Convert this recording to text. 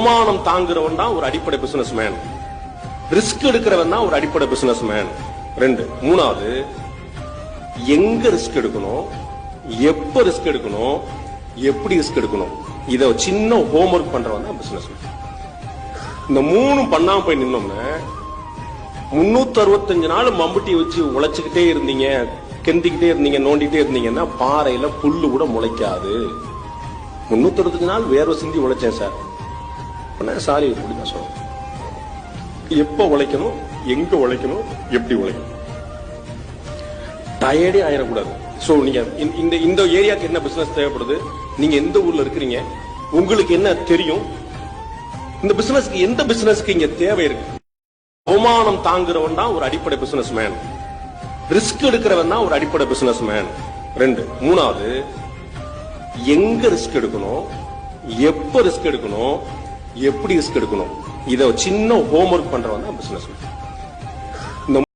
அவமானம் தாங்குறவன் தான் ஒரு அடிப்படை பிசினஸ் மேன். ரிஸ்க் எடுக்கிறவன் தான் ஒரு அடிப்படை பிசினஸ் மேன். ரெண்டு. மூணாவது, எங்க ரிஸ்க் எடுக்கணும், எப்ப ரிஸ்க் எடுக்கணும், எப்படி ரிஸ்க் எடுக்கணும், இத சின்ன ஹோம்ஒர்க் பண்றவன் தான் பிசினஸ் மேன். இந்த மூணும் பண்ணாம போய் நின்னோம்னா 365 நாள் மம்புட்டி வச்சு உழைச்சுக்கிட்டே இருந்தீங்க, கெந்திக்கிட்டே இருந்தீங்க, நோண்டிக்கிட்டே இருந்தீங்கன்னா பாறையில புல்லு கூட முளைக்காது. 365 நாள் வேர்வை சிந்தி உழைச்சேன் சார். சாரி, நான் சொல்றேன். எப்ப உழைக்கணும், எங்க உழைக்கணும், எப்படி உழைக்கணும், டயர்டே ஆயிடக்கூடாது. சோ நீங்க இந்த ஏரியாக்கு என்ன பிசினஸ் தேவைப்படுது, நீங்க எந்த ஊர்ல இருக்கிறீங்க, உங்களுக்கு என்ன தெரியும், இந்த பிசினஸ்க்கு எந்த பிசினஸ்க்கு இங்க தேவை இருக்கு. அவமானம் தாங்குறவன் தான் ஒரு அடிப்படை பிசினஸ் மேன். ரிஸ்க் எடுக்கிறவன் தான் ஒரு அடிப்படை பிசினஸ் மேன். ரெண்டு. மூணாவது, எங்க ரிஸ்க் எடுக்கணும், எப்ப ரிஸ்க் எடுக்கணும், எப்படி ரிஸ்க் எடுக்கணும், இத சின்ன ஹோம்ஒர்க் பண்றவன் தான் பிசினஸ் மேன்.